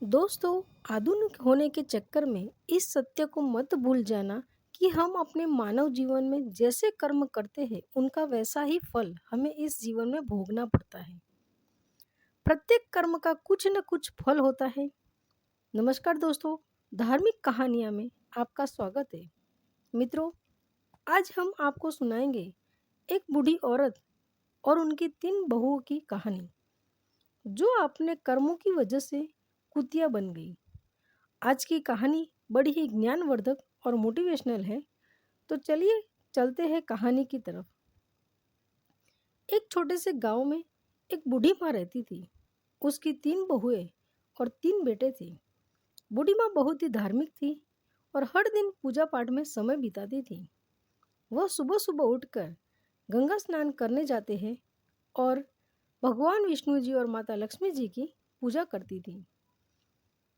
दोस्तों, आधुनिक होने के चक्कर में इस सत्य को मत भूल जाना कि हम अपने मानव जीवन में जैसे कर्म करते हैं उनका वैसा ही फल हमें इस जीवन में भोगना पड़ता है। प्रत्येक कर्म का कुछ न कुछ फल होता है। नमस्कार दोस्तों, धार्मिक कहानियाँ में आपका स्वागत है। मित्रों, आज हम आपको सुनाएंगे एक बूढ़ी औरत और उनकी 3 बहुओं की कहानी, जो अपने कर्मों की वजह से कुतिया बन गई। आज की कहानी बड़ी ही ज्ञानवर्धक और मोटिवेशनल है। तो चलिए चलते हैं कहानी की तरफ। एक छोटे से गांव में एक बूढ़ी माँ रहती थी। उसकी 3 बहुएं और 3 बेटे थे। बूढ़ी माँ बहुत ही धार्मिक थी और हर दिन पूजा पाठ में समय बिताती थी। वह सुबह सुबह उठकर गंगा स्नान करने जाते हैं और भगवान विष्णु जी और माता लक्ष्मी जी की पूजा करती थी।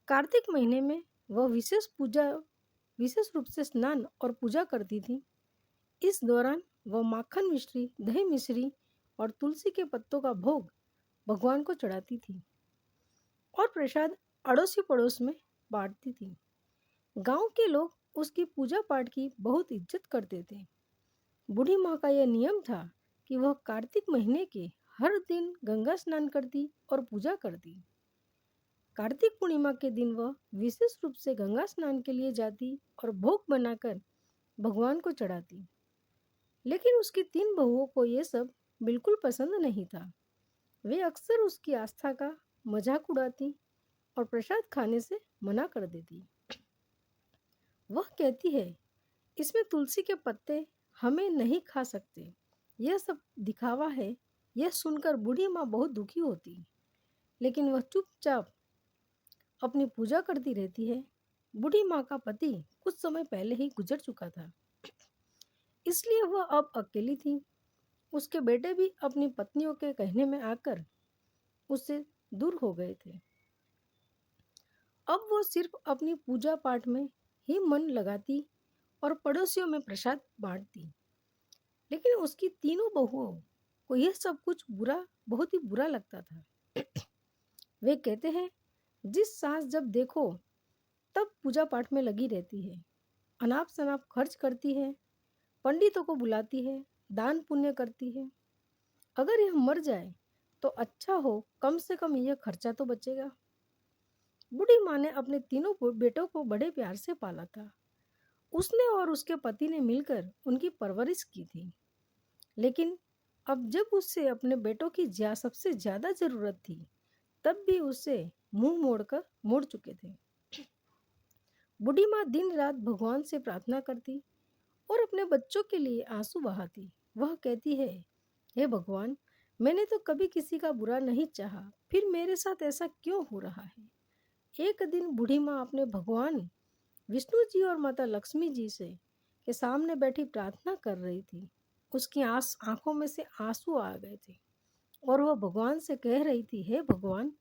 कार्तिक महीने में वह विशेष रूप से स्नान और पूजा करती थी। इस दौरान वह माखन मिश्री, दही मिश्री और तुलसी के पत्तों का भोग भगवान को चढ़ाती थी और प्रसाद अड़ोसी पड़ोस में बांटती थी। गांव के लोग उसकी पूजा पाठ की बहुत इज्जत करते थे। बूढ़ी माँ का यह नियम था कि वह कार्तिक महीने के हर दिन गंगा स्नान करती और पूजा करती। कार्तिक पूर्णिमा के दिन वह विशेष रूप से गंगा स्नान के लिए जाती और भोग बनाकर भगवान को चढ़ाती। लेकिन उसकी 3 बहुओं को यह सब बिल्कुल पसंद नहीं था। वे अक्सर उसकी आस्था का मजाक उड़ाती और प्रसाद खाने से मना कर देती। वह कहती है, इसमें तुलसी के पत्ते हमें नहीं खा सकते, यह सब दिखावा है। यह सुनकर बूढ़ी माँ बहुत दुखी होती, लेकिन वह चुपचाप अपनी पूजा करती रहती है। बूढ़ी माँ का पति कुछ समय पहले ही गुजर चुका था, इसलिए वह अब अकेली थी। उसके बेटे भी अपनी पत्नियों के कहने में आकर उससे दूर हो गए थे। अब वो सिर्फ अपनी पूजा पाठ में ही मन लगाती और पड़ोसियों में प्रसाद बांटती। लेकिन उसकी 3 बहुओं को यह सब कुछ बहुत ही बुरा लगता था। वे कहते हैं, जिस सास जब देखो तब पूजा पाठ में लगी रहती है, अनाप शनाप खर्च करती है, पंडितों को बुलाती है, दान पुण्य करती है। अगर यह मर जाए तो अच्छा हो, कम से कम यह खर्चा तो बचेगा। बूढ़ी माँ ने अपने 3 बेटों को बड़े प्यार से पाला था। उसने और उसके पति ने मिलकर उनकी परवरिश की थी। लेकिन अब जब उससे अपने बेटों की सबसे ज्यादा जरूरत थी, तब भी उससे मुंह मोड़कर मुड़ चुके थे। बूढ़ी माँ दिन रात भगवान से प्रार्थना करती और अपने बच्चों के लिए आंसू बहाती। वह कहती है, हे भगवान, मैंने तो कभी किसी का बुरा नहीं चाहा, फिर मेरे साथ ऐसा क्यों हो रहा है। एक दिन बूढ़ी माँ अपने भगवान विष्णु जी और माता लक्ष्मी जी से के सामने बैठी प्रार्थना कर रही थी। उसकी आंखों में से आंसू आ गए थे और वह भगवान से कह रही थी, हे भगवान,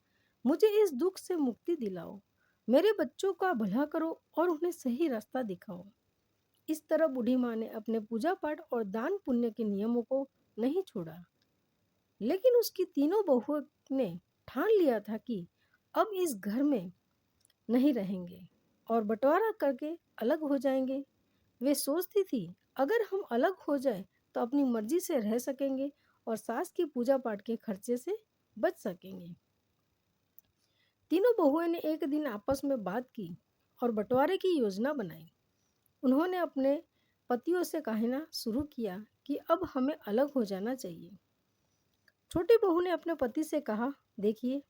मुझे इस दुख से मुक्ति दिलाओ, मेरे बच्चों का भला करो और उन्हें सही रास्ता दिखाओ। इस तरह बूढ़ी माँ ने अपने पूजा पाठ और दान पुण्य के नियमों को नहीं छोड़ा। लेकिन उसकी 3 बहुओं ने ठान लिया था कि अब इस घर में नहीं रहेंगे और बंटवारा करके अलग हो जाएंगे। वे सोचती थी, अगर हम अलग हो जाए तो अपनी मर्जी से रह सकेंगे और सास की पूजा पाठ के खर्चे से बच सकेंगे। 3 बहुओं ने एक दिन आपस में बात की और बंटवारे की योजना बनाई। उन्होंने अपने पतियों से कहना शुरू किया कि अब हमें अलग हो जाना चाहिए। छोटी बहू ने अपने पति से कहा, देखिए,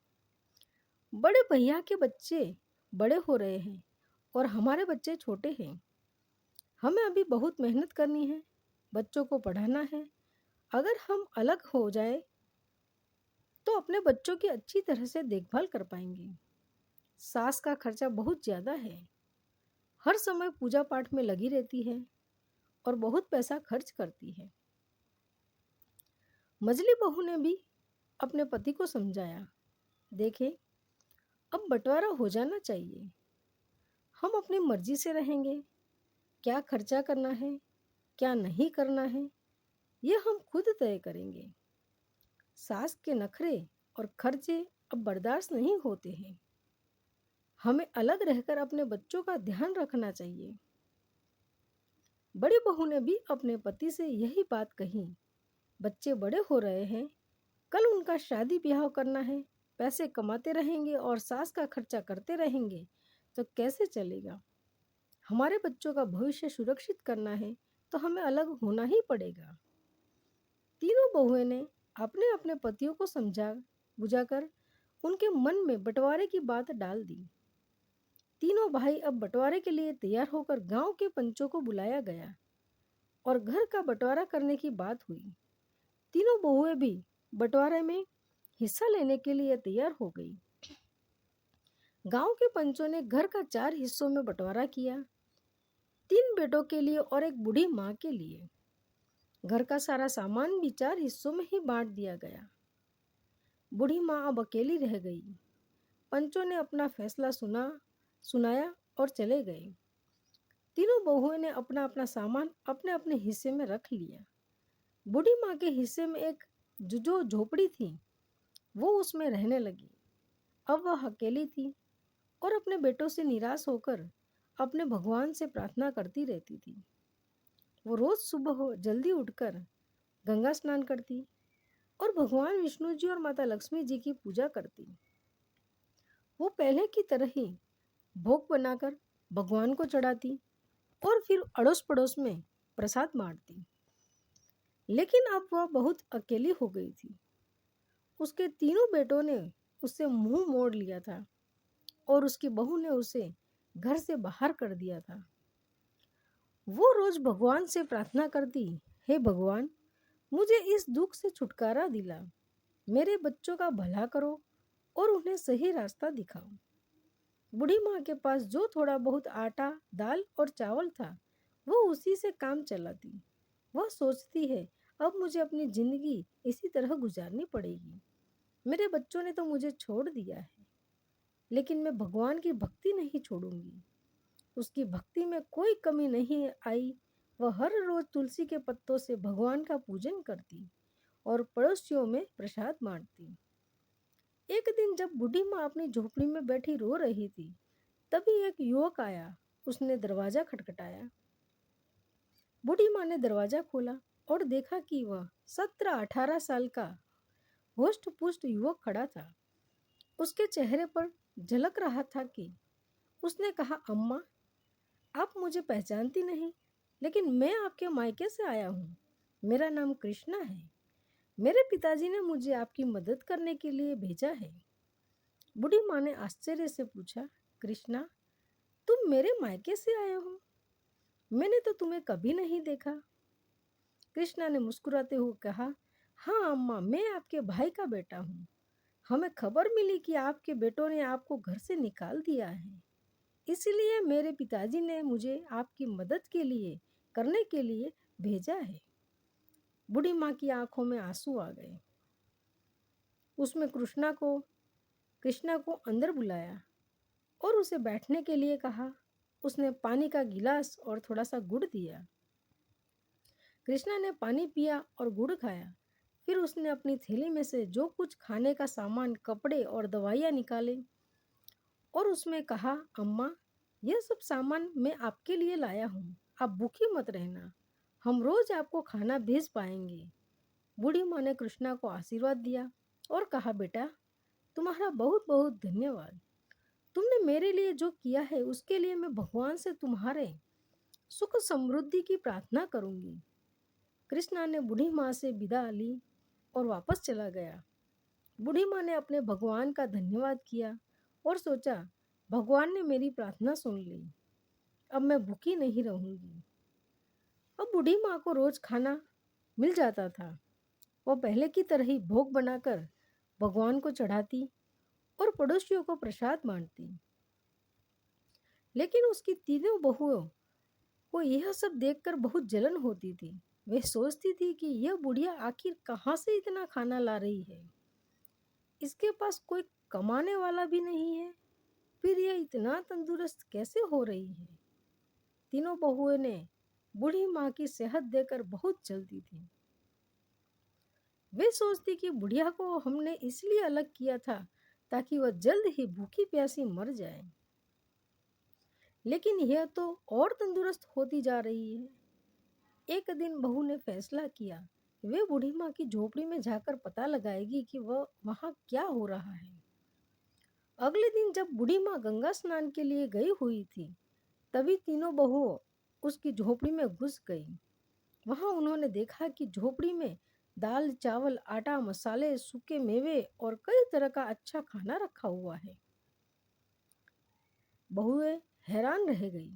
बड़े भैया के बच्चे बड़े हो रहे हैं और हमारे बच्चे छोटे हैं। हमें अभी बहुत मेहनत करनी है, बच्चों को पढ़ाना है। अगर हम अलग हो जाए तो अपने बच्चों की अच्छी तरह से देखभाल कर पाएंगे। सास का खर्चा बहुत ज़्यादा है, हर समय पूजा पाठ में लगी रहती है और बहुत पैसा खर्च करती है। मझली बहू ने भी अपने पति को समझाया, देखे, अब बंटवारा हो जाना चाहिए। हम अपनी मर्जी से रहेंगे, क्या खर्चा करना है, क्या नहीं करना है, ये हम खुद तय करेंगे। सास के नखरे और खर्चे अब बर्दाश्त नहीं होते हैं। हमें अलग रहकर अपने बच्चों का ध्यान रखना चाहिए। बड़ी बहू ने भी अपने पति से यही बात कही। बच्चे बड़े हो रहे हैं, कल उनका शादी ब्याह करना है, पैसे कमाते रहेंगे और सास का खर्चा करते रहेंगे तो कैसे चलेगा। हमारे बच्चों का भविष्य सुरक्षित करना है तो हमें अलग होना ही पड़ेगा। तीनों बहुएं ने अपने अपने पतियों को समझा बुझाकर उनके मन में बंटवारे की बात डाल दी। तीनों भाई अब बंटवारे के लिए तैयार होकर गांव के पंचों को बुलाया गया और घर का बंटवारा करने की बात हुई। तीनों बहुएं भी बंटवारे में हिस्सा लेने के लिए तैयार हो गई। गांव के पंचों ने घर का 4 हिस्सों में बंटवारा किया, 3 बेटों के लिए और एक बूढ़ी माँ के लिए। घर का सारा सामान भी 4 हिस्सों में ही बांट दिया गया। बूढ़ी माँ अब अकेली रह गई। पंचों ने अपना फैसला सुनाया और चले गए। तीनों बहुओं ने अपना अपना सामान अपने अपने हिस्से में रख लिया। बूढ़ी माँ के हिस्से में एक जो झोपड़ी थी वो उसमें रहने लगी। अब वह अकेली थी और अपने बेटों से निराश होकर अपने भगवान से प्रार्थना करती रहती थी। वो रोज सुबह जल्दी उठकर गंगा स्नान करती और भगवान विष्णु जी और माता लक्ष्मी जी की पूजा करती। वो पहले की तरह ही भोग बनाकर भगवान को चढ़ाती और फिर अड़ोस पड़ोस में प्रसाद बांटती। लेकिन अब वह बहुत अकेली हो गई थी। उसके तीनों बेटों ने उससे मुंह मोड़ लिया था और उसकी बहू ने उसे घर से बाहर कर दिया था। वो रोज भगवान से प्रार्थना करती, हे भगवान, मुझे इस दुख से छुटकारा दिला, मेरे बच्चों का भला करो और उन्हें सही रास्ता दिखाओ। बूढ़ी माँ के पास जो थोड़ा बहुत आटा, दाल और चावल था वो उसी से काम चलाती। वह सोचती है, अब मुझे अपनी जिंदगी इसी तरह गुजारनी पड़ेगी। मेरे बच्चों ने तो मुझे छोड़ दिया है, लेकिन मैं भगवान की भक्ति नहीं छोड़ूंगी। उसकी भक्ति में कोई कमी नहीं आई। वह हर रोज तुलसी के पत्तों से भगवान का पूजन करती और पड़ोसियों में प्रसाद बांटती। एक दिन जब बूढ़ी माँ अपनी झोपड़ी में बैठी रो रही थी, तभी एक युवक आया। उसने दरवाजा खटखटाया। बूढ़ी माँ ने दरवाजा खोला और देखा कि वह 17-18 साल का होस्ट पुष्ट युवक खड़ा था। उसके चेहरे पर झलक रहा था कि उसने कहा, अम्मा, आप मुझे पहचानती नहीं, लेकिन मैं आपके मायके से आया हूँ। मेरा नाम कृष्णा है। मेरे पिताजी ने मुझे आपकी मदद करने के लिए भेजा है। बूढ़ी माँ ने आश्चर्य से पूछा, कृष्णा, तुम मेरे मायके से आए हो? मैंने तो तुम्हें कभी नहीं देखा। कृष्णा ने मुस्कुराते हुए कहा, हाँ अम्मा, मैं आपके भाई का बेटा हूँ। हमें खबर मिली कि आपके बेटों ने आपको घर से निकाल दिया है, इसलिए मेरे पिताजी ने मुझे आपकी मदद करने के लिए भेजा है। बूढ़ी माँ की आंखों में आंसू आ गए। उसमें कृष्णा को अंदर बुलाया और उसे बैठने के लिए कहा। उसने पानी का गिलास और थोड़ा सा गुड़ दिया। कृष्णा ने पानी पिया और गुड़ खाया। फिर उसने अपनी थैली में से जो कुछ खाने का सामान, कपड़े और दवाइयाँ निकाले और उसमें कहा, अम्मा, यह सब सामान मैं आपके लिए लाया हूँ। आप भूखी मत रहना, हम रोज आपको खाना भेज पाएंगे। बूढ़ी माँ ने कृष्णा को आशीर्वाद दिया और कहा, बेटा, तुम्हारा बहुत बहुत धन्यवाद। तुमने मेरे लिए जो किया है उसके लिए मैं भगवान से तुम्हारे सुख समृद्धि की प्रार्थना करूंगी। कृष्णा ने बूढ़ी माँ से विदा ली और वापस चला गया। बूढ़ी माँ ने अपने भगवान का धन्यवाद किया और सोचा, भगवान ने मेरी प्रार्थना सुन ली, अब मैं भूखी नहीं रहूंगी। अब बूढ़ी माँ को रोज खाना मिल जाता था। वह पहले की तरह ही भोग बनाकर भगवान को चढ़ाती और पड़ोसियों को प्रसाद बांटती। लेकिन उसकी तीनों बहुओं को यह सब देखकर बहुत जलन होती थी। वे सोचती थी कि यह बुढ़िया आखिर कहाँ से इतना खाना ला रही है। इसके पास कोई कमाने वाला भी नहीं है, फिर यह इतना तंदुरुस्त कैसे हो रही है। तीनों बहुओं ने बूढ़ी माँ की सेहत देखकर बहुत जलती थी। वे सोचती कि बुढ़िया को हमने इसलिए अलग किया था ताकि वह जल्द ही भूखी प्यासी मर जाए। लेकिन यह तो और तंदुरुस्त होती जा रही है। एक दिन बहू ने फैसला किया, वे बूढ़ी माँ की झोपड़ी में जाकर पता लगाएगी कि वह वहाँ क्या हो रहा है। अगले दिन जब बूढ़ी माँ गंगा स्नान के लिए गई हुई थी, तभी तीनों बहुओं उसकी झोपड़ी में घुस गई। वहां उन्होंने देखा कि झोपड़ी में दाल, चावल, आटा, मसाले, सूखे मेवे और कई तरह का अच्छा खाना रखा हुआ है। बहुएं हैरान रह गई।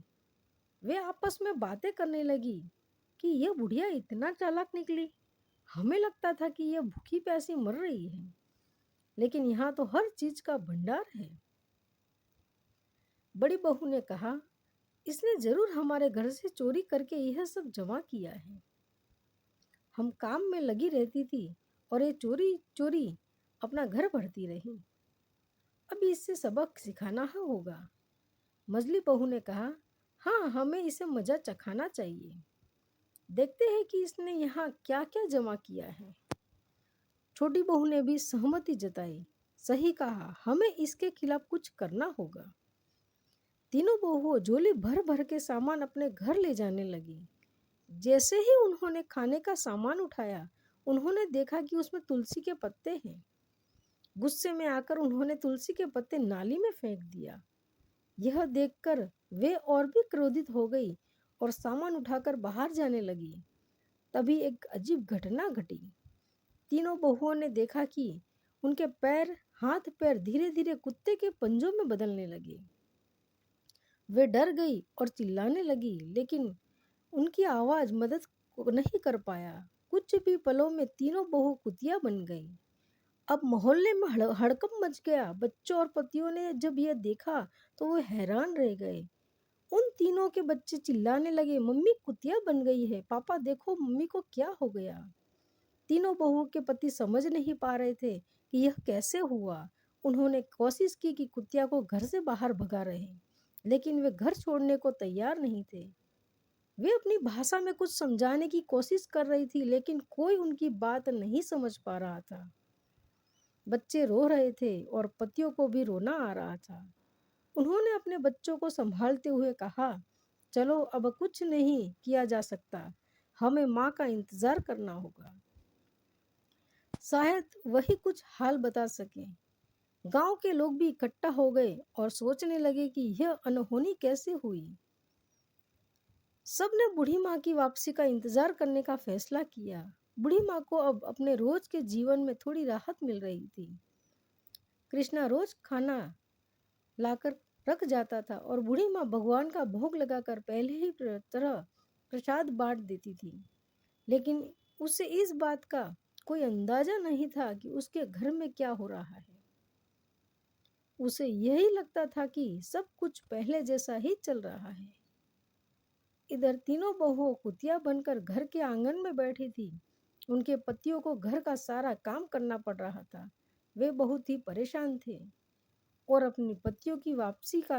वे आपस में बातें करने लगी कि यह बुढ़िया इतना चालाक निकली। हमें लगता था कि यह भूखी प्यासी मर रही है, लेकिन यहाँ तो हर चीज का भंडार है। बड़ी बहू ने कहा, इसने जरूर हमारे घर से चोरी करके यह सब जमा किया है। हम काम में लगी रहती थी और ये चोरी चोरी अपना घर भरती रही। अभी इससे सबक सिखाना होगा। मजली बहू ने कहा, हाँ, हमें इसे मजा चखाना चाहिए। देखते हैं कि इसने यहाँ क्या क्या जमा किया है। छोटी बहू ने भी सहमति जताई। सही कहा, हमें इसके खिलाफ कुछ करना होगा। तीनों बहुओं झोली भर भर के सामान अपने घर ले जाने लगी। जैसे ही उन्होंने खाने का सामान उठाया, उन्होंने देखा कि उसमें तुलसी के पत्ते हैं। गुस्से में आकर उन्होंने तुलसी के पत्ते नाली में फेंक दिया। यह देखकर वे और भी क्रोधित हो गई और सामान उठाकर बाहर जाने लगी। तभी एक अजीब घटना घटी। तीनों बहुओं ने देखा कि उनके पैर, हाथ पैर धीरे धीरे कुत्ते के पंजों में बदलने लगे। वे डर गई और चिल्लाने लगी, लेकिन उनकी आवाज मदद को नहीं कर पाया। कुछ भी पलों में तीनों बहू कुतिया बन गई। अब मोहल्ले में हड़कंप मच गया। बच्चों और पतियों ने जब यह देखा तो वे हैरान रह गए। उन तीनों के बच्चे चिल्लाने लगे, मम्मी कुतिया बन गई है, पापा देखो मम्मी को क्या हो गया। तीनों बहुओं के पति समझ नहीं पा रहे थे कि यह कैसे हुआ। उन्होंने कोशिश की कि कुतिया को घर से बाहर भगा रहे, लेकिन वे घर छोड़ने को तैयार नहीं थे। वे अपनी भाषा में कुछ समझाने की कोशिश कर रही थी, लेकिन कोई उनकी बात नहीं समझ पा रहा था। बच्चे रो रहे थे और पतियों को भी रोना आ रहा था। उन्होंने अपने बच्चों को संभालते हुए कहा, चलो अब कुछ नहीं किया जा सकता, हमें माँ का इंतजार करना होगा। शायद वही कुछ हाल बता सके। गांव के लोग भी इकट्ठा हो गए और सोचने लगे कि यह अनहोनी कैसे हुई। सबने बूढ़ी माँ की वापसी का इंतजार करने का फैसला किया। बूढ़ी माँ को अब अपने रोज के जीवन में थोड़ी राहत मिल रही थी। कृष्णा रोज खाना लाकर रख जाता था और बूढ़ी माँ भगवान का भोग लगाकर पहले ही तरह प्रसाद बांट देती थी। लेकिन उसे इस बात का कोई अंदाजा नहीं था कि उसके घर में क्या हो रहा है। उसे यही लगता था कि सब कुछ पहले जैसा ही चल रहा है। इधर तीनों बहुओं कुतिया बनकर घर के आंगन में बैठी थी। उनके पतियों को घर का सारा काम करना पड़ रहा था। वे बहुत ही परेशान थे और अपनी पत्नियों की वापसी का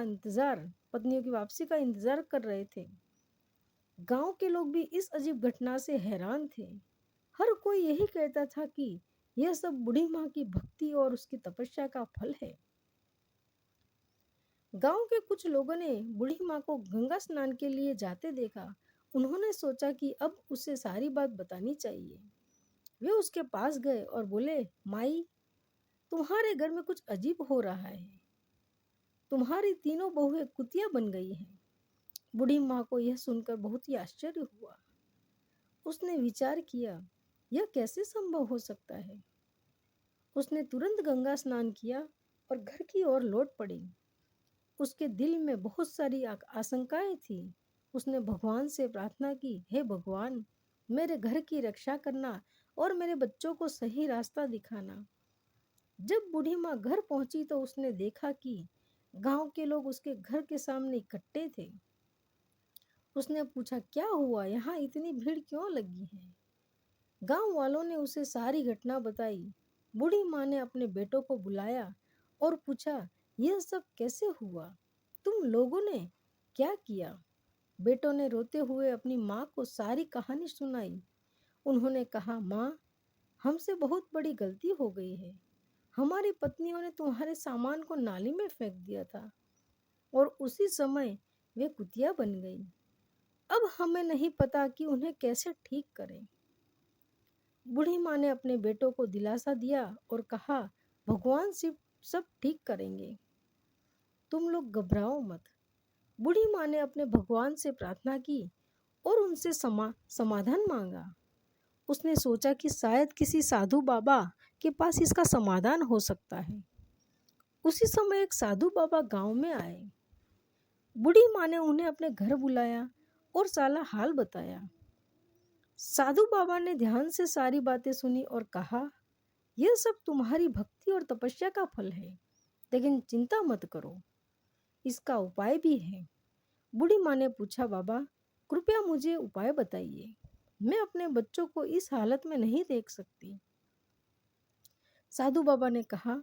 इंतजार कर रहे थे। गांव के लोग भी इस अजीब घटना से हैरान थे। हर कोई यही कहता था कि यह सब बूढ़ी माँ की भक्ति और उसकी तपस्या का फल है। गांव के कुछ लोगों ने बूढ़ी माँ को गंगा स्नान के लिए जाते देखा। उन्होंने सोचा कि अब उसे सारी बात बतानी चाहिए। वे उसके पास गए और बोले, माई, तुम्हारे घर में कुछ अजीब हो रहा है। तुम्हारी तीनों बहुएं कुतिया बन गई हैं। बूढ़ी माँ को यह सुनकर बहुत ही आश्चर्य हुआ। उसने विचार किया, यह कैसे संभव हो सकता है। उसने तुरंत गंगा स्नान किया और घर की ओर लौट पड़ी। उसके दिल में बहुत सारी आशंकाएं थी। उसने भगवान से प्रार्थना की, हे भगवान, मेरे घर की रक्षा करना और मेरे बच्चों को सही रास्ता दिखाना। जब बूढ़ी माँ घर पहुंची तो उसने देखा कि गांव के लोग उसके घर के सामने इकट्ठे थे। उसने पूछा, क्या हुआ, यहाँ इतनी भीड़ क्यों लगी है। गांव वालों ने उसे सारी घटना बताई। बूढ़ी माँ ने अपने बेटों को बुलाया और पूछा, यह सब कैसे हुआ, तुम लोगों ने क्या किया। बेटों ने रोते हुए अपनी माँ को सारी कहानी सुनाई। उन्होंने कहा, माँ, हमसे बहुत बड़ी गलती हो गई है। हमारी पत्नियों ने तुम्हारे सामान को नाली में फेंक दिया था और उसी समय वे कुतिया बन गई। अब हमें नहीं पता कि उन्हें कैसे ठीक करें। बूढ़ी माँ ने अपने बेटों को दिलासा दिया और कहा, भगवान सिर्फ सब ठीक करेंगे, तुम लोग घबराओ मत। बूढ़ी माँ ने अपने भगवान से प्रार्थना की और उनसे समाधान मांगा। उसने सोचा कि शायद किसी साधु बाबा के पास इसका समाधान हो सकता है। उसी समय एक साधु बाबा गांव में आए। बूढ़ी माँ ने उन्हें अपने घर बुलाया और सारा हाल बताया। साधु बाबा ने ध्यान से सारी बातें सुनी और कहा, यह सब तुम्हारी भक्ति और तपस्या का फल है, लेकिन चिंता मत करो, इसका उपाय भी है। बूढ़ी माँ ने पूछा, बाबा कृपया मुझे उपाय बताइए, मैं अपने बच्चों को इस हालत में नहीं देख सकती। साधु बाबा ने कहा,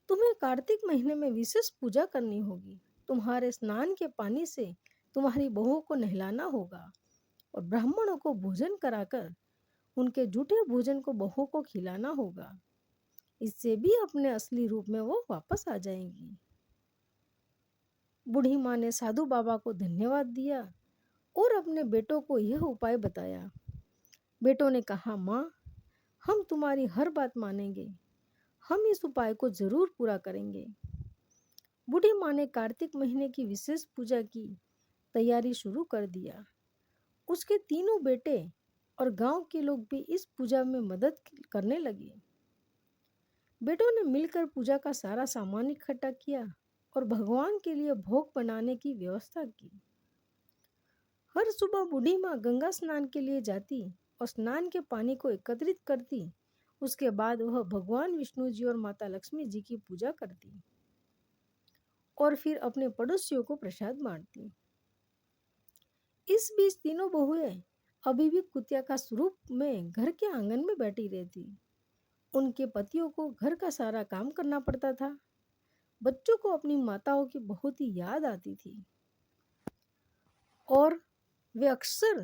तुम्हें कार्तिक महीने में विशेष पूजा करनी होगी। तुम्हारे स्नान के पानी से तुम्हारी बहुओं को नहलाना होगा और ब्राह्मणों को भोजन कराकर उनके जूठे भोजन को बहुओं को खिलाना होगा। इससे भी अपने असली रूप में वो वापस आ जाएंगी। बूढ़ी माँ ने साधु बाबा को धन्यवाद दिया और अपने बेटों को यह उपाय बताया। बेटों ने कहा, माँ हम तुम्हारी हर बात मानेंगे, हम इस उपाय को जरूर पूरा करेंगे। बूढ़ी माँ ने कार्तिक महीने की विशेष पूजा की तैयारी शुरू कर दिया। उसके तीनों बेटे और गांव के लोग भी इस पूजा में मदद करने लगे। बेटों ने मिलकर पूजा का सारा सामान इकट्ठा किया और भगवान के लिए भोग बनाने की व्यवस्था की। हर सुबह बूढ़ी माँ गंगा स्नान के लिए जाती और स्नान के पानी को एकत्रित करती। उसके बाद वह भगवान विष्णु जी और माता लक्ष्मी जी की पूजा करती और फिर अपने पड़ोसियों को प्रसाद बांटती। इस बीच तीनों बहुएं अभी भी कुतिया का स्वरूप में घर के आंगन में बैठी रहती। उनके पतियों को घर का सारा काम करना पड़ता था। बच्चों को अपनी माताओं की बहुत ही याद आती थी और वे अक्सर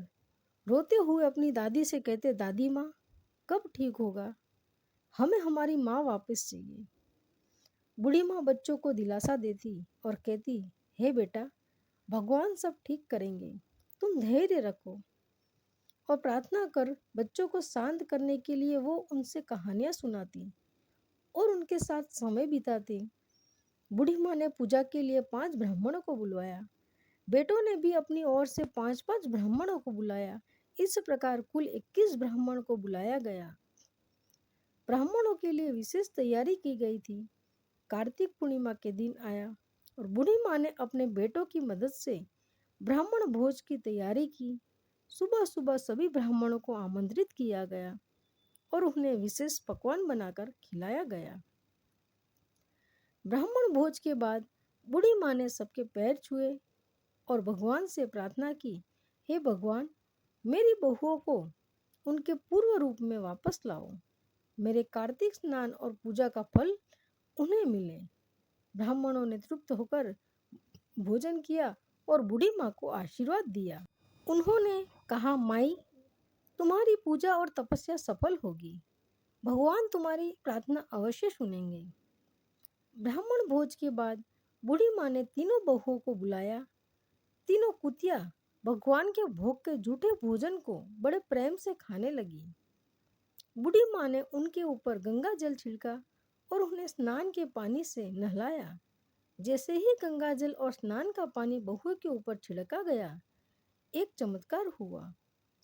रोते हुए अपनी दादी से कहते, दादी माँ कब ठीक होगा, हमें हमारी माँ वापस चाहिए। बूढ़ी माँ बच्चों को दिलासा देती और कहती, हे बेटा भगवान सब ठीक करेंगे, तुम धैर्य रखो। और प्रार्थना कर बच्चों को शांत करने के लिए वो उनसे कहानियाँ सुनाती और उनके साथ समय बिताती। बूढ़ी माँ ने पूजा के लिए 5 ब्राह्मणों को बुलवाया। बेटों ने भी अपनी ओर से 5-5 ब्राह्मणों को बुलाया। इस प्रकार कुल 21 ब्राह्मण को बुलाया गया। ब्राह्मणों के लिए विशेष तैयारी की गई थी। कार्तिक पूर्णिमा के दिन आया और बूढ़ी माँ ने अपने बेटों की मदद से ब्राह्मण भोज की तैयारी की। सुबह सुबह सभी ब्राह्मणों को आमंत्रित किया गया और उन्हें विशेष पकवान बनाकर खिलाया गया। ब्राह्मण भोज के बाद बूढ़ी माँ ने सबके पैर छुए और भगवान से प्रार्थना की, हे भगवान मेरी बहुओं को उनके पूर्व रूप में वापस लाओ, मेरे कार्तिक स्नान और पूजा का फल उन्हें मिले। ब्राह्मणों ने तृप्त होकर भोजन किया और बूढ़ी माँ को आशीर्वाद दिया। उन्होंने कहा, माई तुम्हारी पूजा और तपस्या सफल होगी, भगवान तुम्हारी प्रार्थना अवश्य सुनेंगे। ब्राह्मण भोज के बाद बूढ़ी माँ ने तीनों बहुओं को बुलाया। तीनों कुतिया भगवान के भोग के जूठे भोजन को बड़े प्रेम से खाने लगी। बूढ़ी माँ ने उनके ऊपर गंगा जल छिड़का और उन्हें स्नान के पानी से नहलाया। जैसे ही गंगा जल और स्नान का पानी बहुओं के ऊपर छिड़का गया, एक चमत्कार हुआ।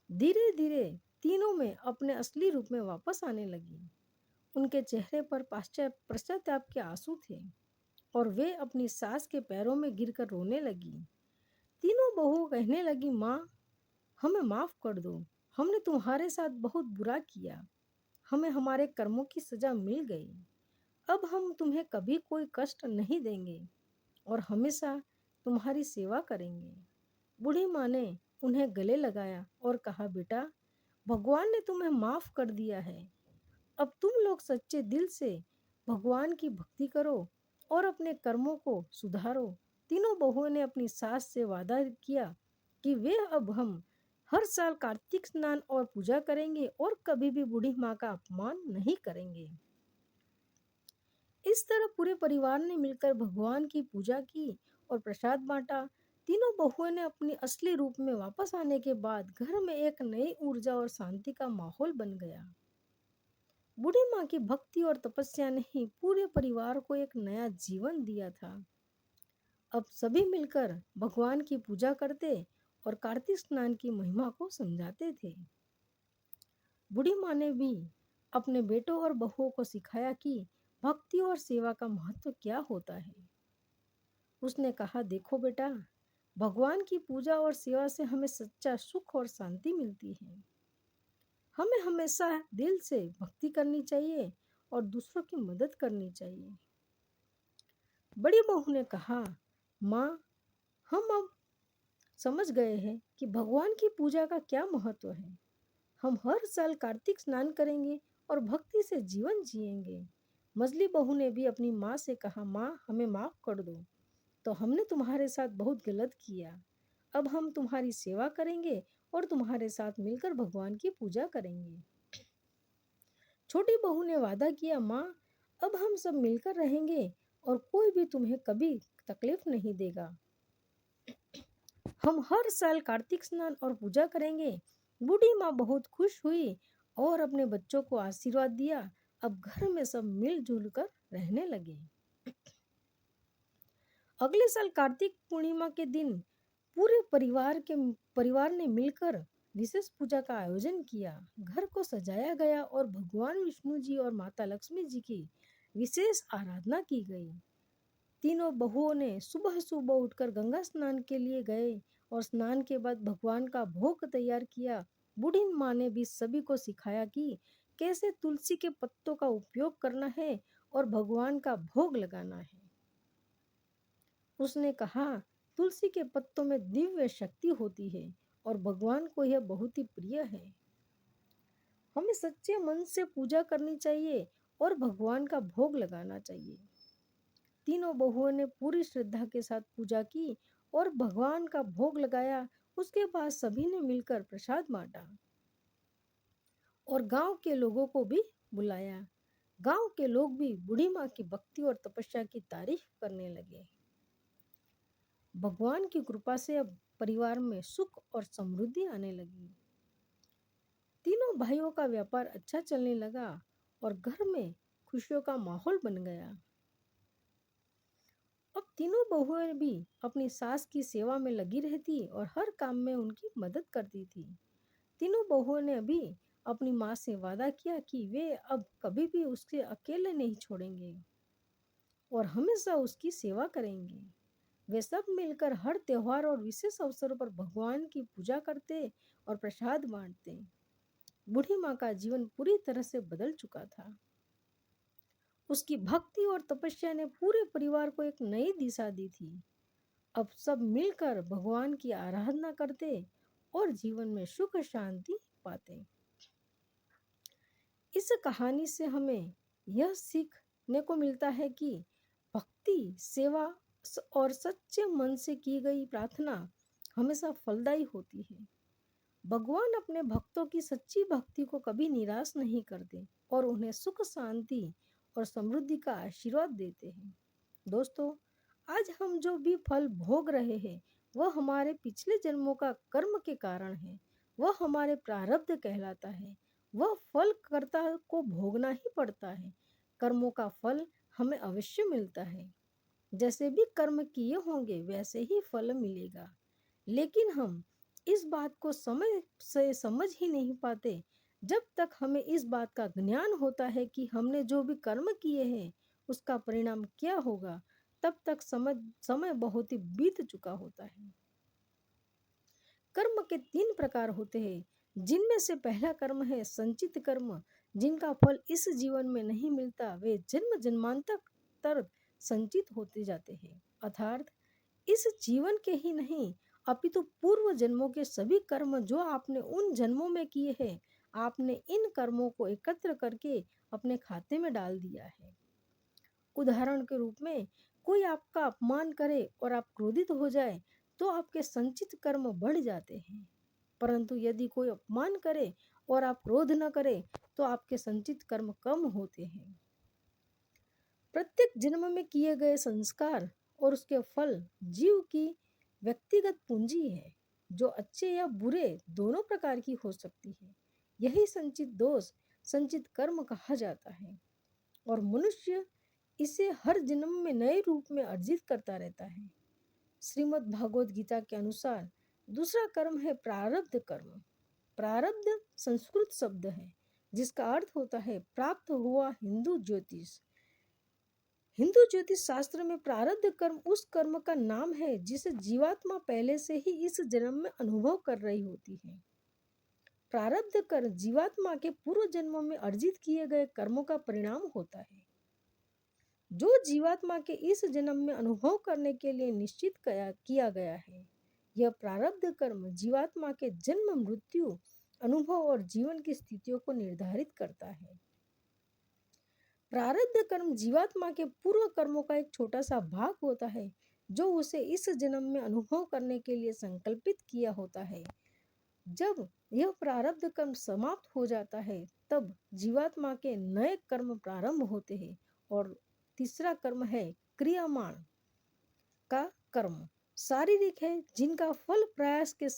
धीरे धीरे तीनों में अपने असली रूप में वापस आने लगी। उनके चेहरे पर पश्चाताप के आंसू थे और वे अपनी सास के पैरों में गिरकर रोने लगी। तीनों बहू कहने लगी, माँ हमें माफ कर दो, हमने तुम्हारे साथ बहुत बुरा किया, हमें हमारे कर्मों की सजा मिल गई। अब हम तुम्हें कभी कोई कष्ट नहीं देंगे और हमेशा तुम्हारी सेवा करेंगे। बूढ़ी माँ ने उन्हें गले लगाया और कहा, बेटा भगवान ने तुम्हें माफ कर दिया है, अब तुम लोग सच्चे दिल से भगवान की भक्ति करो और अपने कर्मों को सुधारो। तीनों बहुओं ने अपनी सास से वादा किया कि वे अब हम हर साल कार्तिक स्नान और पूजा करेंगे और कभी भी बूढ़ी माँ का अपमान नहीं करेंगे। इस तरह पूरे परिवार ने मिलकर भगवान की पूजा की और प्रसाद बांटा। तीनों बहुओं ने अपनी असली रूप में वापस आने के बाद घर में एक नई ऊर्जा और शांति का माहौल बन गया। बूढ़ी माँ की भक्ति और तपस्या ने ही पूरे परिवार को एक नया जीवन दिया था। अब सभी मिलकर भगवान की पूजा करते और कार्तिक स्नान की महिमा को समझाते थे। बूढ़ी माँ ने भी अपने बेटों और बहुओं को सिखाया कि भक्ति और सेवा का महत्व क्या होता है। उसने कहा, देखो बेटा, भगवान की पूजा और सेवा से हमें सच्चा सुख और शांति मिलती है। हमें हमेशा दिल से भक्ति करनी चाहिए और दूसरों की मदद करनी चाहिए। बड़ी बहू ने कहा, माँ, हम अब समझ गए हैं कि भगवान की पूजा का क्या महत्व है। हम हर साल कार्तिक स्नान करेंगे और भक्ति से जीवन जिएंगे। मझली बहू ने भी अपनी माँ से कहा, माँ, हमें माफ कर दो, तो हमने तुम्हारे साथ बहुत गलत किया। अब हम तुम्हारी सेवा करेंगे और तुम्हारे साथ मिलकर भगवान की पूजा करेंगे। छोटी बहू ने वादा किया, माँ, अब हम सब मिलकर रहेंगे और कोई भी तुम्हें कभी तकलीफ नहीं देगा। हम हर साल कार्तिक स्नान और पूजा करेंगे। बूढ़ी माँ बहुत खुश हुई और अपने बच्चों को आशीर्वाद दिया। अब घर में सब मिलजुल कर रहने लगे। अगले साल कार्तिक पूर्णिमा के दिन पूरे परिवार ने मिलकर विशेष पूजा का आयोजन किया। घर को सजाया गया और भगवान विष्णु जी और माता लक्ष्मी जी की विशेष आराधना की गई। तीनों बहुओं ने सुबह सुबह उठकर गंगा स्नान के लिए गए और स्नान के बाद भगवान का भोग तैयार किया। बूढ़ी माँ ने भी सभी को सिखाया कि कैसे तुलसी के पत्तों का उपयोग करना है और भगवान का भोग लगाना है। उसने कहा, तुलसी के पत्तों में दिव्य शक्ति होती है और भगवान को यह बहुत ही प्रिय है। हमें सच्चे मन से पूजा करनी चाहिए और भगवान का भोग लगाना चाहिए। तीनों बहुओं ने पूरी श्रद्धा के साथ पूजा की और भगवान का भोग लगाया। उसके बाद सभी ने मिलकर प्रसाद बांटा और गांव के लोगों को भी बुलाया। गांव के लोग भी बूढ़ी माँ की भक्ति और तपस्या की तारीफ करने लगे। भगवान की कृपा से अब परिवार में सुख और समृद्धि आने लगी। तीनों भाइयों का व्यापार अच्छा चलने लगा और घर में खुशियों का माहौल बन गया। अब तीनों बहुएं भी अपनी सास की सेवा में लगी रहती और हर काम में उनकी मदद करती थी। तीनों बहुओं ने अभी अपनी माँ से वादा किया कि वे अब कभी भी उसके अकेले नहीं छोड़ेंगे और हमेशा उसकी सेवा करेंगे। वे सब मिलकर हर त्योहार और विशेष अवसरों पर भगवान की पूजा करते और प्रसाद बांटते। बूढ़ी माँ का जीवन पूरी तरह से बदल चुका था। उसकी भक्ति और तपस्या ने पूरे परिवार को एक नई दिशा दी थी। अब सब मिलकर भगवान की आराधना करते और जीवन में सुख शांति पाते। इस कहानी से हमें यह सीखने को मिलता है कि भक्ति, सेवा और सच्चे मन से की गई प्रार्थना हमेशा फलदायी होती है। भगवान अपने भक्तों की सच्ची भक्ति को कभी निराश नहीं करते और उन्हें सुख, शांति और समृद्धि का आशीर्वाद देते हैं। दोस्तों, आज हम जो भी फल भोग रहे हैं वह हमारे पिछले जन्मों का कर्म के कारण है। वह हमारे प्रारब्ध कहलाता है। वह फल कर्ता को भोगना ही पड़ता है। कर्मों का फल हमें अवश्य मिलता है। जैसे भी कर्म किए होंगे वैसे ही फल मिलेगा। लेकिन हम इस बात को समय से समझ ही नहीं पाते। जब तक हमें इस बात का ज्ञान होता है कि हमने जो भी कर्म किए हैं उसका परिणाम क्या होगा, तब तक समय बहुत ही बीत चुका होता है। कर्म के 3 प्रकार होते हैं, जिनमें से पहला कर्म है संचित कर्म। जिनका फल इस जीवन में नहीं मिलता, वे जन्म जन्मांतर तक संचित होते जाते हैं। अर्थात इस जीवन के ही नहीं अपितु पूर्व जन्मों के सभी कर्म जो आपने उन जन्मों में किए हैं, आपने इन कर्मों को एकत्र करके अपने खाते में डाल दिया है। उदाहरण के रूप में कोई आपका अपमान करे और आप क्रोधित हो जाए तो आपके संचित कर्म बढ़ जाते हैं। परंतु यदि कोई अपमान करे और आप क्रोध न करें तो आपके संचित कर्म कम होते हैं। प्रत्येक जन्म में किए गए संस्कार और उसके फल जीव की व्यक्तिगत पूंजी है जो अच्छे या बुरे दोनों प्रकार की हो सकती है। यही संचित दोष संचित कर्म कहा जाता है और मनुष्य इसे हर जन्म में नए रूप में अर्जित करता रहता है। श्रीमद् भागवत गीता के अनुसार दूसरा कर्म है प्रारब्ध कर्म। प्रारब्ध संस्कृत शब्द है जिसका अर्थ होता है प्राप्त हुआ हिंदू ज्योतिष। हिंदू ज्योतिष शास्त्र में प्रारब्ध कर्म उस कर्म का नाम है जिसे जीवात्मा पहले से ही इस जन्म में अनुभव कर रही होती है। प्रारब्ध कर्म जीवात्मा के पूर्व जन्मों में अर्जित किए गए कर्मों का परिणाम होता है जो जीवात्मा के इस जन्म में अनुभव करने के लिए निश्चित किया गया है। यह प्रारब्ध कर्म जीवात्मा के जन्म मृत्यु अनुभव और जीवन की स्थितियों को निर्धारित करता है। प्रारब्ध कर्म जीवात्मा के पूर्व कर्मों का एक छोटा सा भाग होता है जो उसे इस जन्म में अनुभव करने के लिए संकल्पित किया होता है। जब यह प्रारब्ध कर्म समाप्त हो जाता है तब जीवात्मा के नए कर्म प्रारंभ होते हैं। और तीसरा कर्म है क्रियामाण का कर्म। शारीरिक है जिनका फल प्रयास के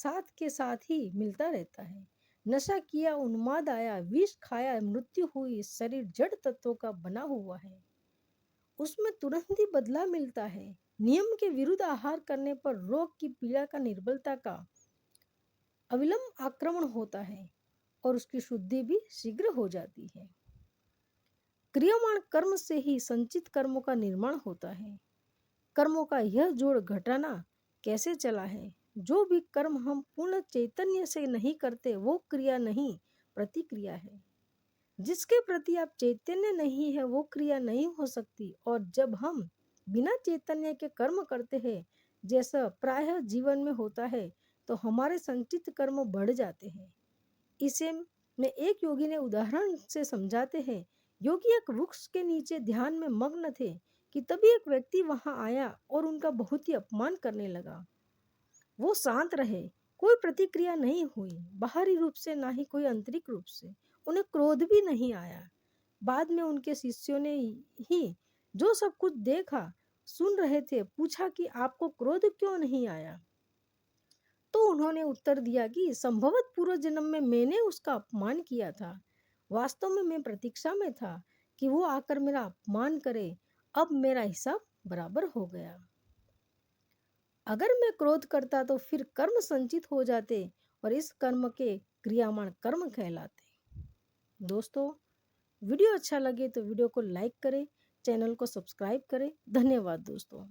साथ ही मिलता रहता है। नशा किया, उन्माद आया, विष खाया, मृत्यु हुई, शरीर जड़ तत्वों का बना हुआ है, उसमें तुरंत ही बदला मिलता है। नियम के विरुद्ध आहार करने पर रोग की पीड़ा का निर्बलता का अविलंब आक्रमण होता है और उसकी शुद्धि भी शीघ्र हो जाती है। क्रियामाण कर्म से ही संचित कर्मों का निर्माण होता है। कर्मों का यह जोड़ घटाना कैसे चला है। जो भी कर्म हम पूर्ण चैतन्य से नहीं करते वो क्रिया नहीं प्रतिक्रिया है। जिसके प्रति आप चैतन्य नहीं है वो क्रिया नहीं हो सकती। और जब हम बिना चैतन्य के कर्म करते हैं जैसा प्रायः जीवन में होता है तो हमारे संचित कर्म बढ़ जाते हैं। इसे में एक योगी ने उदाहरण से समझाते हैं। योगी एक वृक्ष के नीचे ध्यान में मग्न थे कि तभी एक व्यक्ति वहां आया और उनका बहुत ही अपमान करने लगा। वो शांत रहे, कोई प्रतिक्रिया नहीं हुई, बाहरी रूप से ना ही कोई आंतरिक रूप से। उन्हें क्रोध भी नहीं आया। बाद में उनके शिष्यों ने ही जो सब कुछ देखा सुन रहे थे पूछा कि आपको क्रोध क्यों नहीं आया। तो उन्होंने उत्तर दिया कि संभवत पूर्व जन्म में मैंने उसका अपमान किया था। वास्तव में मैं प्रतीक्षा में था कि वो आकर मेरा अपमान करे। अब मेरा हिसाब बराबर हो गया। अगर मैं क्रोध करता तो फिर कर्म संचित हो जाते और इस कर्म के क्रियामाण कर्म कहलाते। दोस्तों, वीडियो अच्छा लगे तो वीडियो को लाइक करें, चैनल को सब्सक्राइब करें। धन्यवाद दोस्तों।